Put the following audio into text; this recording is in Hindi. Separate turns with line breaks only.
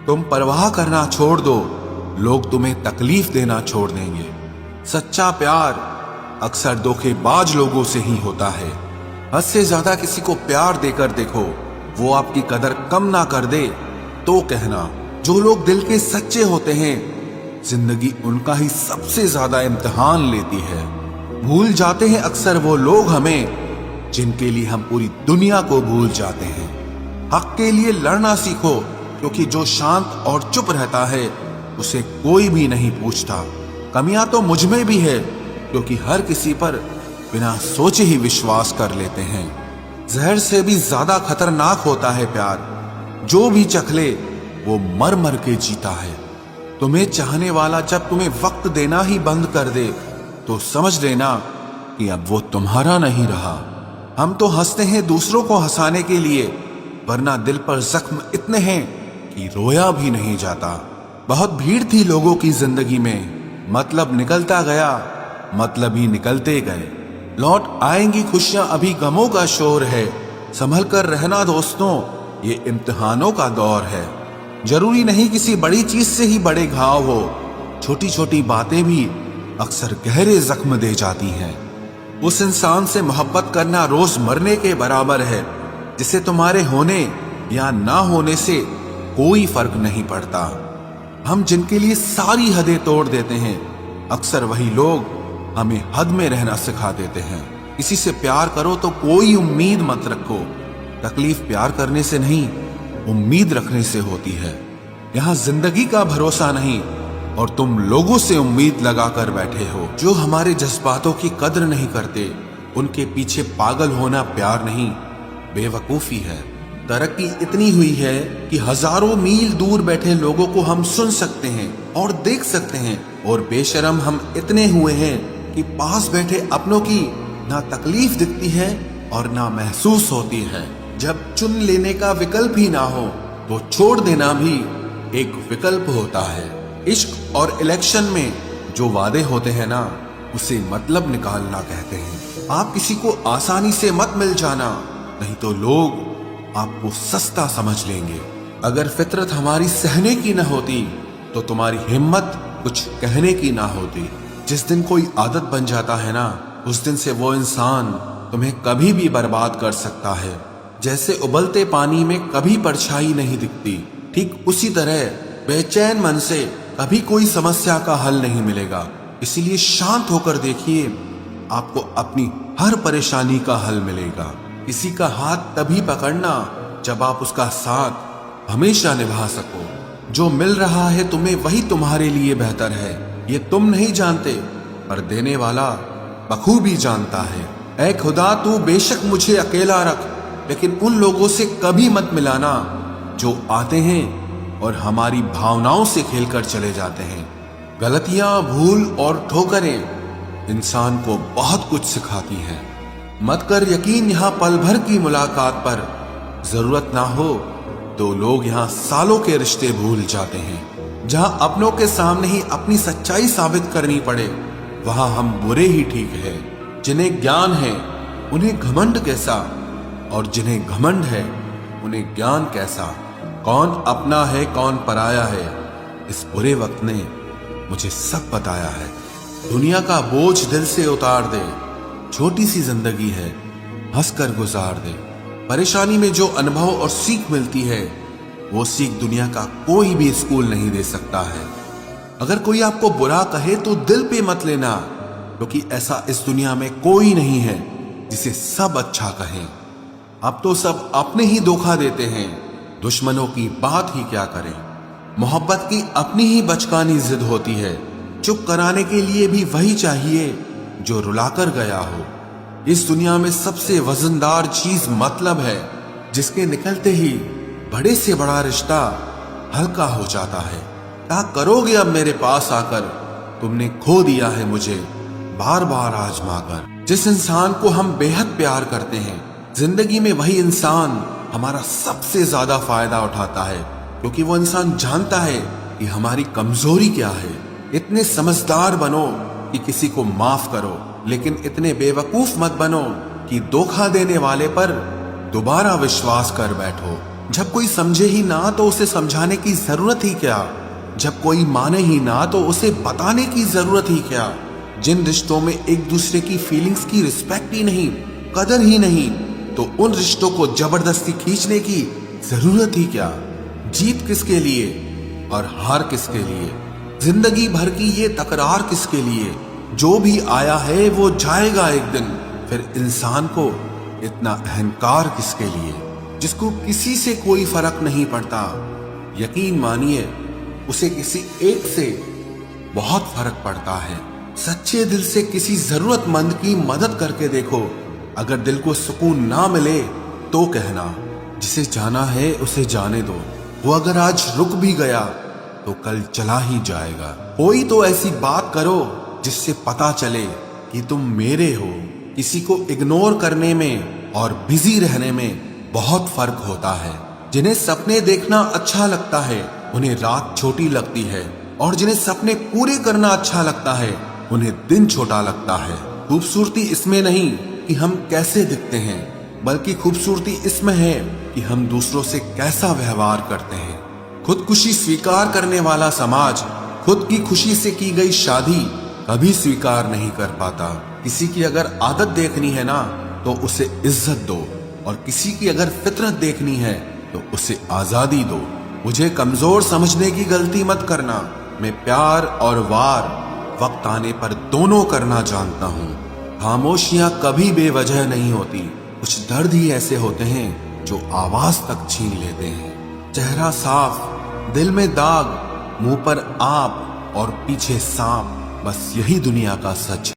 तुम परवाह करना छोड़ दो, लोग तुम्हें तकलीफ देना छोड़ देंगे। सच्चा प्यार अक्सर धोखेबाज लोगों से ही होता है। हद से ज्यादा किसी को प्यार देकर देखो, वो आपकी कदर कम ना कर दे तो कहना। जो लोग दिल के सच्चे होते हैं, जिंदगी उनका ही सबसे ज्यादा इम्तिहान लेती है। भूल जाते हैं अक्सर वो लोग हमें, जिनके लिए हम पूरी दुनिया को भूल जाते हैं। हक के लिए लड़ना सीखो, क्योंकि जो शांत और चुप रहता है उसे कोई भी नहीं पूछता। कमियां तो मुझ में भी है, क्योंकि हर किसी पर बिना सोचे ही विश्वास कर लेते हैं। जहर से भी ज्यादा खतरनाक होता है प्यार। जो भी चख ले वो मर मर के जीता है। तुम्हें चाहने वाला जब तुम्हें वक्त देना ही बंद कर दे, तो समझ लेना कि अब वो तुम्हारा नहीं रहा। हम तो हंसते हैं दूसरों को हंसाने के लिए, वरना दिल पर जख्म इतने हैं कि रोया भी नहीं जाता। बहुत भीड़ थी लोगों की जिंदगी में, मतलब निकलता गया, मतलब ही निकलते गए। लौट आएंगी खुशियां, अभी गमों का शोर है। संभल कर रहना दोस्तों, ये इम्तिहानों का दौर है। जरूरी नहीं किसी बड़ी चीज से ही बड़े घाव हो, छोटी छोटी बातें भी अक्सर गहरे जख्म दे जाती हैं। उस इंसान से मोहब्बत करना रोज मरने के बराबर है, जिसे तुम्हारे होने या ना होने से कोई फर्क नहीं पड़ता। हम जिनके लिए सारी हदें तोड़ देते हैं, अक्सर वही लोग हमें हद में रहना सिखा देते हैं। किसी से प्यार करो तो कोई उम्मीद मत रखो। तकलीफ प्यार करने से नहीं, उम्मीद रखने से होती है। यहाँ जिंदगी का भरोसा नहीं, और तुम लोगों से उम्मीद लगाकर बैठे हो। जो हमारे जज्बातों की कद्र नहीं करते, उनके पीछे पागल होना प्यार नहीं, बेवकूफी है। तरक्की इतनी हुई है कि हजारों मील दूर बैठे लोगों को हम सुन सकते हैं और देख सकते हैं, और बेशरम हम इतने हुए हैं कि पास बैठे अपनों की ना तकलीफ दिखती है और ना महसूस होती है। जब चुन लेने का विकल्प ही ना हो, तो छोड़ देना भी एक विकल्प होता है। इश्क और इलेक्शन में जो वादे होते हैं ना, उसे मतलब निकालना कहते हैं। आप किसी को आसानी से मत मिल जाना, नहीं तो लोग आपको सस्ता समझ लेंगे। अगर फितरत हमारी सहने की न होती, तो तुम्हारी हिम्मत कुछ कहने की ना होती। जिस दिन कोई आदत बन जाता है ना, उस दिन से वो इंसान तुम्हें कभी भी बर्बाद कर सकता है। जैसे उबलते पानी में कभी परछाई नहीं दिखती, ठीक उसी तरह बेचैन मन से कभी कोई समस्या का हल नहीं मिलेगा। इसीलिए शांत होकर देखिए, आपको अपनी हर परेशानी का हल मिलेगा। किसी का हाथ तभी पकड़ना जब आप उसका साथ हमेशा निभा सको। जो मिल रहा है तुम्हें, वही तुम्हारे लिए बेहतर है। ये तुम नहीं जानते, पर देने वाला बखूबी जानता है। ऐ खुदा, तू बेशक मुझे अकेला रख, लेकिन उन लोगों से कभी मत मिलाना जो आते हैं और हमारी भावनाओं से खेलकर चले जाते हैं। गलतियां, भूल और ठोकरें इंसान को बहुत कुछ सिखाती हैं। मत कर यकीन यहाँ पल भर की मुलाकात पर, जरूरत ना हो तो लोग यहाँ सालों के रिश्ते भूल जाते हैं। जहां अपनों के सामने ही अपनी सच्चाई साबित करनी पड़े, वहां हम बुरे ही ठीक है। जिन्हें ज्ञान है उन्हें घमंड कैसा, और जिन्हें घमंड है उन्हें ज्ञान कैसा। कौन अपना है कौन पराया है, इस बुरे वक्त ने मुझे सब बताया है। दुनिया का बोझ दिल से उतार दे, छोटी सी जिंदगी है, हंसकर गुजार दे। परेशानी में जो अनुभव और सीख मिलती है, वो सीख दुनिया का कोई भी स्कूल नहीं दे सकता है। अगर कोई आपको बुरा कहे तो दिल पे मत लेना, क्योंकि ऐसा इस दुनिया में कोई नहीं है जिसे सब अच्छा कहें। अब तो सब अपने ही धोखा देते हैं, दुश्मनों की बात ही क्या करें। मोहब्बत की अपनी ही बचकानी जिद होती है, चुप कराने के लिए भी वही चाहिए जो रुलाकर गया हो। इस दुनिया में सबसे वजनदार चीज मतलब है, जिसके निकलते ही बड़े से बड़ा रिश्ता हल्का हो जाता है। क्या करोगे अब मेरे पास आकर, तुमने खो दिया है मुझे बार बार आजमा कर। जिस इंसान को हम बेहद प्यार करते हैं, जिंदगी में वही इंसान हमारा सबसे ज्यादा फायदा उठाता है, क्योंकि वो इंसान जानता है कि हमारी कमजोरी क्या है। इतने समझदार बनो कि किसी को माफ करो, लेकिन इतने बेवकूफ मत बनो कि धोखा देने वाले पर दोबारा विश्वास कर बैठो। जब कोई समझे ही ना तो उसे समझाने की जरूरत ही क्या, जब कोई माने ही ना तो उसे बताने की जरूरत ही क्या, जिन रिश्तों में एक दूसरे की फीलिंग्स की रिस्पेक्ट ही नहीं, कदर ही नहीं, तो उन रिश्तों को जबरदस्ती खींचने की जरूरत ही क्या। जीत किसके लिए और हार किसके लिए, जिंदगी भर की ये तकरार किसके लिए। जो भी आया है वो जाएगा एक दिन, फिर इंसान को इतना अहंकार किसके लिए, जिसको किसी से कोई फर्क नहीं पड़ता। यकीन मानिए उसे किसी एक से बहुत फर्क पड़ता है। सच्चे दिल से किसी जरूरतमंद की मदद करके देखो, अगर दिल को सुकून ना मिले तो कहना, जिसे जाना है उसे जाने दो, वो अगर आज रुक भी गया तो कल चला ही जाएगा। कोई तो ऐसी बात करो जिससे पता चले कि तुम मेरे हो। किसी को इग्नोर करने में और बिजी रहने में बहुत फर्क होता है। जिन्हें सपने देखना अच्छा लगता है उन्हें रात छोटी लगती है, और जिन्हें सपने पूरे करना अच्छा लगता है उन्हें दिन छोटा लगता है। खूबसूरती इसमें नहीं कि हम कैसे दिखते हैं, बल्कि खूबसूरती इसमें है कि हम दूसरों से कैसा व्यवहार करते हैं। खुदकुशी स्वीकार करने वाला समाज खुद की खुशी से की गई शादी कभी स्वीकार नहीं कर पाता। किसी की अगर आदत देखनी है ना तो उसे इज्जत दो, और किसी की अगर फितरत देखनी है तो उसे आजादी दो। मुझे कमजोर समझने की गलती मत करना। मैं प्यार और वार वक्त आने पर दोनों करना जानता हूँ। खामोशियां कभी बेवजह नहीं होती। कुछ दर्द ही ऐसे होते हैं जो आवाज तक छीन लेते हैं। चेहरा साफ, दिल में दाग, मुंह पर आप और पीछे सांप, बस यही दुनिया का सच है।